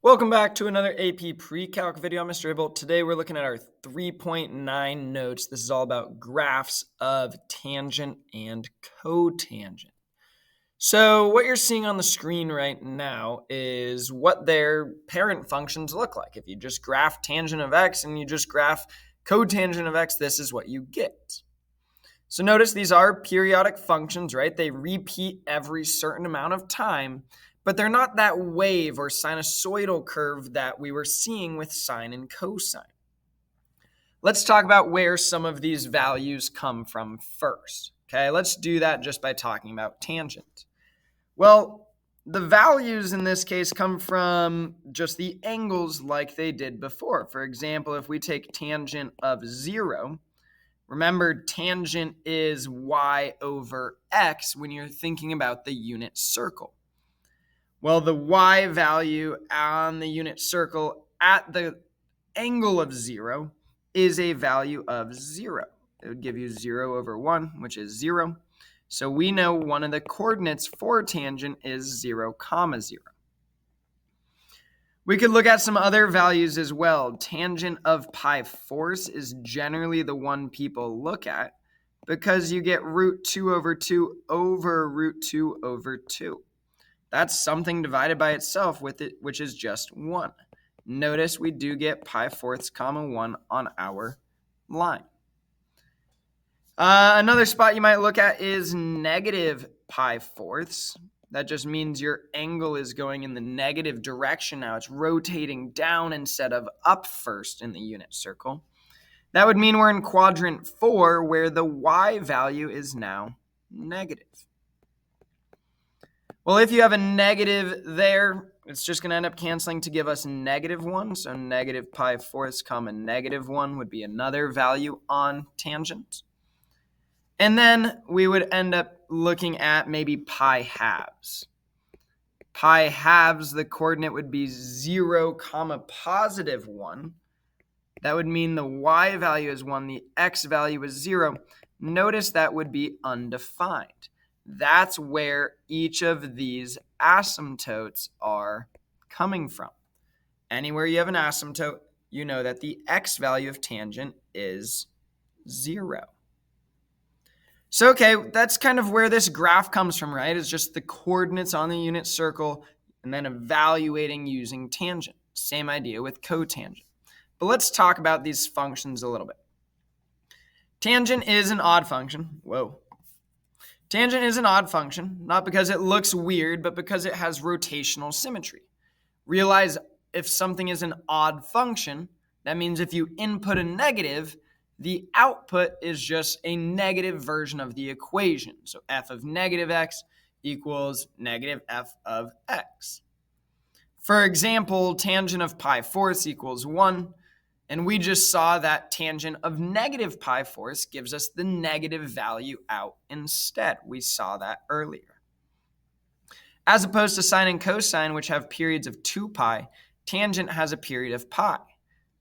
Welcome back to another AP Pre-Calc video. I'm Mr. Abel. Today we're looking at our 3.9 notes. This is all about graphs of tangent and cotangent. So what you're seeing on the screen right now is what their parent functions look like. If you just graph tangent of x and you just graph cotangent of x, this is what you get. So notice these are periodic functions, right? They repeat every certain amount of time, but they're not that wave or sinusoidal curve that we were seeing with sine and cosine. Let's talk about where some of these values come from first. Okay, let's do that just by talking about tangent. Well, the values in this case come from just the angles like they did before. For example, if we take tangent of 0, remember, tangent is y over x when you're thinking about the unit circle. Well, the y value on the unit circle at the angle of 0 is a value of 0. It would give you 0 over 1, which is 0. So we know one of the coordinates for tangent is 0, 0. We could look at some other values as well. Tangent of pi fourths is generally the one people look at because you get root 2 over 2 over root 2 over 2. That's something divided by itself with it, which is just 1. Notice we do get pi fourths comma 1 on our line. Another spot you might look at is negative pi fourths. That just means your angle is going in the negative direction now. It's rotating down instead of up first in the unit circle. That would mean we're in quadrant 4 where the y value is now negative. Well, if you have a negative there, it's just going to end up canceling to give us negative 1. So negative pi fourths comma negative 1 would be another value on tangent. And then we would end up looking at maybe pi halves. Pi halves, the coordinate would be 0 comma positive 1. That would mean the y value is 1, the x value is 0. Notice that would be undefined. That's where each of these asymptotes are coming from. Anywhere you have an asymptote, you know that the x value of tangent is 0. So, okay, that's kind of where this graph comes from, right? It's just the coordinates on the unit circle and then evaluating using tangent. Same idea with cotangent. But let's talk about these functions a little bit. Tangent is an odd function. Whoa. Tangent is an odd function, not because it looks weird, but because it has rotational symmetry. Realize if something is an odd function, that means if you input a negative, the output is just a negative version of the equation. So f of negative x equals negative f of x. For example, tangent of pi fourths equals 1. And we just saw that tangent of negative pi fourths gives us the negative value out instead. We saw that earlier. As opposed to sine and cosine, which have periods of 2 pi, tangent has a period of pi.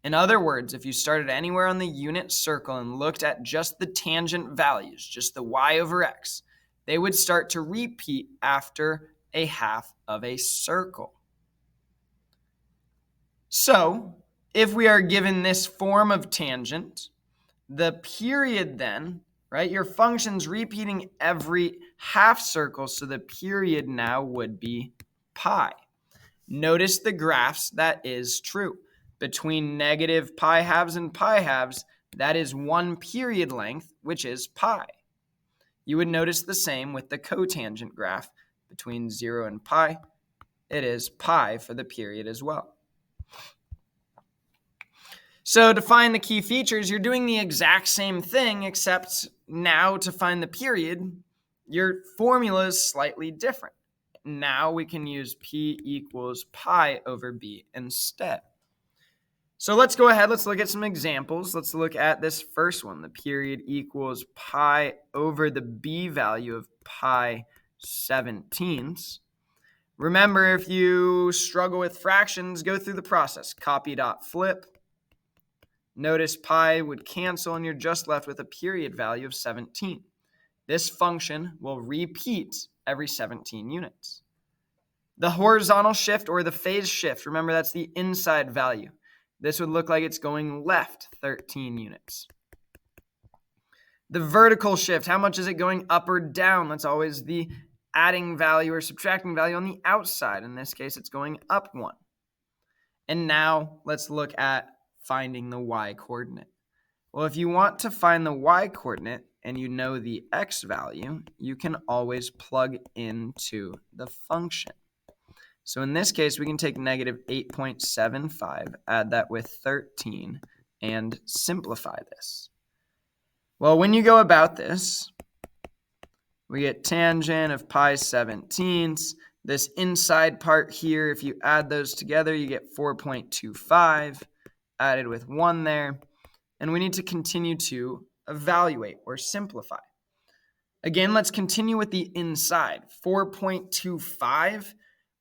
In other words, if you started anywhere on the unit circle and looked at just the tangent values, just the y over x, they would start to repeat after a half of a circle. So, if we are given this form of tangent, the period then, right, your function's repeating every half circle, so the period now would be pi. Notice the graphs, that is true. Between negative pi halves and pi halves, that is one period length, which is pi. You would notice the same with the cotangent graph. Between 0 and pi, it is pi for the period as well. So to find the key features, you're doing the exact same thing, except now to find the period, your formula is slightly different. Now we can use p equals pi over b instead. So let's go ahead, let's look at some examples. Let's look at this first one. The period equals pi over the b value of pi 17ths. Remember, if you struggle with fractions, go through the process. Copy dot flip. Notice pi would cancel and you're just left with a period value of 17. This function will repeat every 17 units. The horizontal shift or the phase shift, remember that's the inside value. This would look like it's going left 13 units. The vertical shift, how much is it going up or down? That's always the adding value or subtracting value on the outside. In this case, it's going up 1. And now let's look at finding the y coordinate. Well, if you want to find the y coordinate and you know the x value, you can always plug into the function. So in this case, we can take negative 8.75, add that with 13, and simplify this. Well, when you go about this, we get tangent of pi 17ths. This inside part here, if you add those together, you get 4.25, added with 1 there. And we need to continue to evaluate or simplify. Again, let's continue with the inside. 4.25,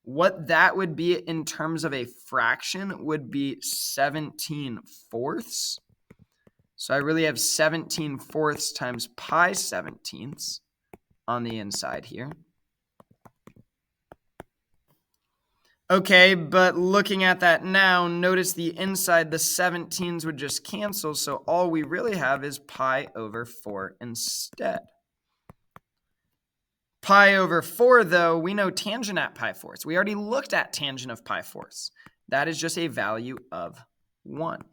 what that would be in terms of a fraction would be 17 fourths. So I really have 17 fourths times pi 17ths on the inside here. Okay, but looking at that now, notice the inside, the 17s would just cancel, so all we really have is pi over 4 instead. Pi over 4, though, we know tangent at pi fourths. We already looked at tangent of pi fourths. That is just a value of 1.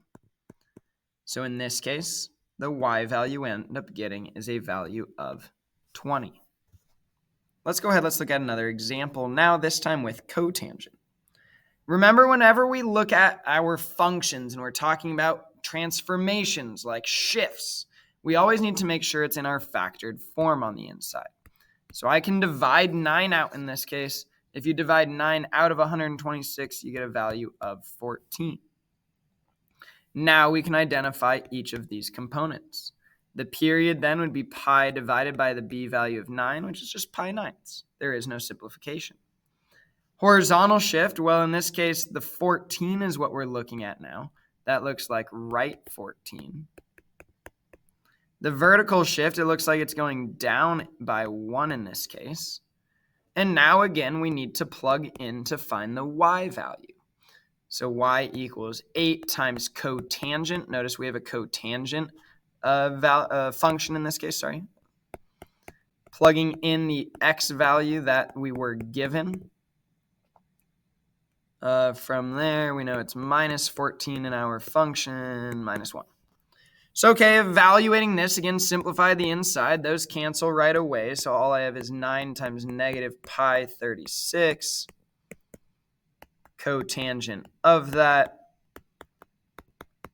So in this case, the y value we end up getting is a value of 20. Let's go ahead, let's look at another example now, this time with cotangent. Remember, whenever we look at our functions and we're talking about transformations like shifts, we always need to make sure it's in our factored form on the inside. So I can divide 9 out in this case. If you divide 9 out of 126, you get a value of 14. Now we can identify each of these components. The period then would be pi divided by the b value of 9, which is just pi ninths. There is no simplification. Horizontal shift, well, in this case, the 14 is what we're looking at now. That looks like right 14. The vertical shift, it looks like it's going down by 1 in this case. And now, again, we need to plug in to find the y value. So y equals 8 times cotangent. Notice we have a cotangent function in this case, sorry. Plugging in the x value that we were given. From there, we know it's minus 14 in our function, minus 1. So, okay, evaluating this, again, simplify the inside. Those cancel right away. So all I have is 9 times negative pi 36, cotangent of that.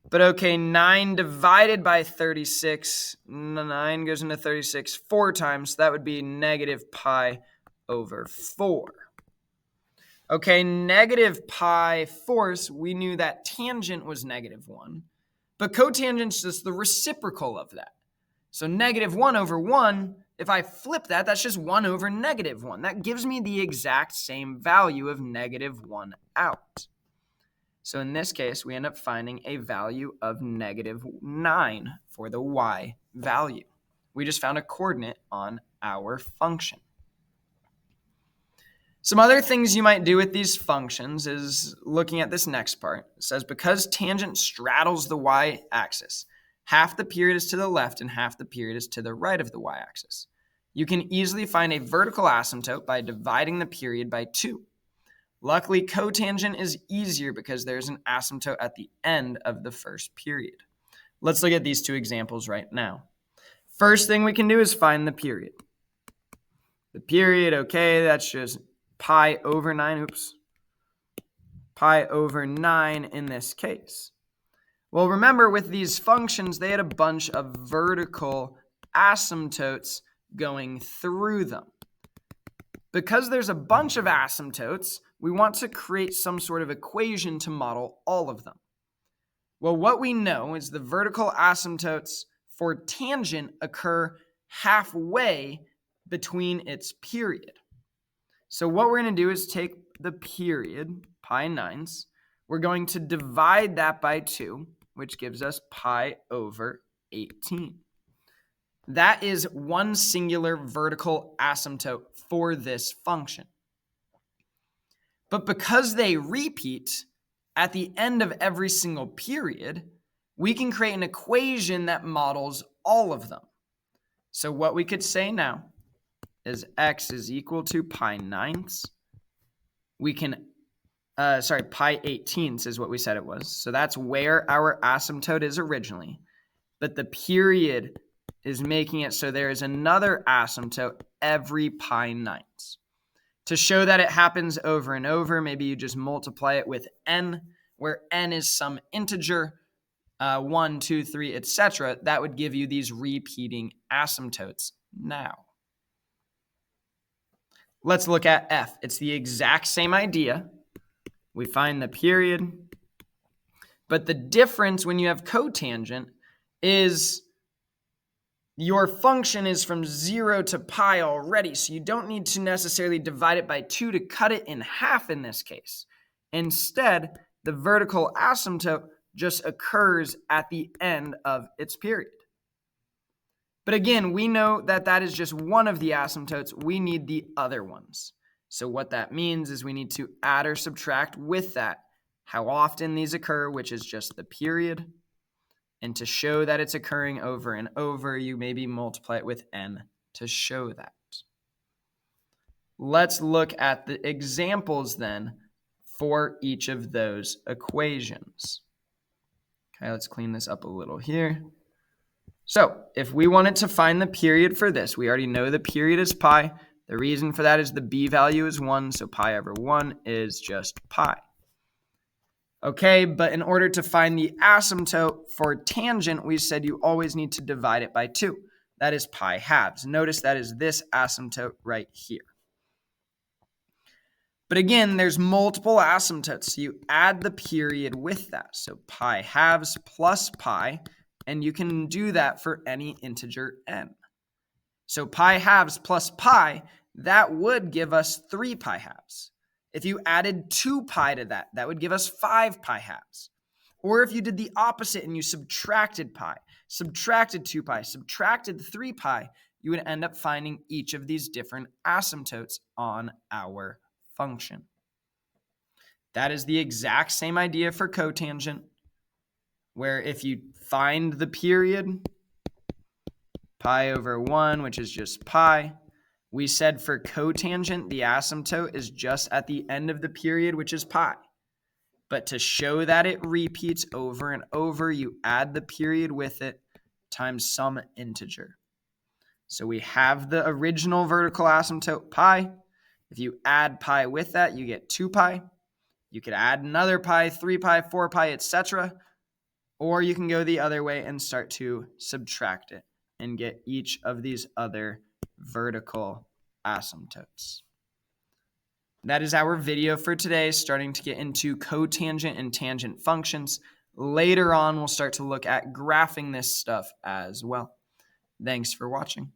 But okay, 9 divided by 36, 9 goes into 36 4 times. So that would be negative pi over 4. Okay, negative pi fourths, we knew that tangent was negative 1. But cotangent is just the reciprocal of that. So negative 1 over 1, if I flip that, that's just 1 over negative 1. That gives me the exact same value of negative 1 out. So in this case, we end up finding a value of negative 9 for the y value. We just found a coordinate on our function. Some other things you might do with these functions is looking at this next part. It says because tangent straddles the y-axis, half the period is to the left and half the period is to the right of the y-axis. You can easily find a vertical asymptote by dividing the period by 2. Luckily, cotangent is easier because there's an asymptote at the end of the first period. Let's look at these two examples right now. First thing we can do is find the period. The period, okay, that's just pi over 9, pi over 9 in this case. Well, remember with these functions, they had a bunch of vertical asymptotes going through them. Because there's a bunch of asymptotes, we want to create some sort of equation to model all of them. Well, what we know is the vertical asymptotes for tangent occur halfway between its period. So what we're going to do is take the period, pi ninths. We're going to divide that by 2, which gives us pi over 18. That is one singular vertical asymptote for this function. But because they repeat at the end of every single period, we can create an equation that models all of them. So what we could say now is x is equal to pi ninths. We can, pi 18ths is what we said it was. So that's where our asymptote is originally. But the period is making it so there is another asymptote every pi ninths. To show that it happens over and over, maybe you just multiply it with n, where n is some integer, 1, 2, 3, etc. That would give you these repeating asymptotes now. Let's look at f. It's the exact same idea. We find the period, but the difference when you have cotangent is your function is from 0 to pi already, so you don't need to necessarily divide it by 2 to cut it in half in this case. Instead, the vertical asymptote just occurs at the end of its period. But again, we know that that is just one of the asymptotes. We need the other ones. So what that means is we need to add or subtract with that how often these occur, which is just the period. And to show that it's occurring over and over, you maybe multiply it with n to show that. Let's look at the examples then for each of those equations. Okay, let's clean this up a little here. So if we wanted to find the period for this, we already know the period is pi. The reason for that is the b value is 1, so pi over 1 is just pi. Okay, but in order to find the asymptote for tangent, we said you always need to divide it by 2. That is pi halves. Notice that is this asymptote right here. But again, there's multiple asymptotes, so you add the period with that. So pi halves plus pi, and you can do that for any integer n. So pi halves plus pi, that would give us 3 pi halves. If you added 2 pi to that, that would give us 5 pi halves. Or if you did the opposite and you subtracted pi, subtracted 2 pi, subtracted 3 pi, you would end up finding each of these different asymptotes on our function. That is the exact same idea for cotangent, where if you find the period, pi over 1, which is just pi, we said for cotangent, the asymptote is just at the end of the period, which is pi. But to show that it repeats over and over, you add the period with it times some integer. So we have the original vertical asymptote, pi. If you add pi with that, you get 2 pi. You could add another pi, 3 pi, 4 pi, etc. Or you can go the other way and start to subtract it and get each of these other vertical asymptotes. That is our video for today, starting to get into cotangent and tangent functions. Later on, we'll start to look at graphing this stuff as well. Thanks for watching.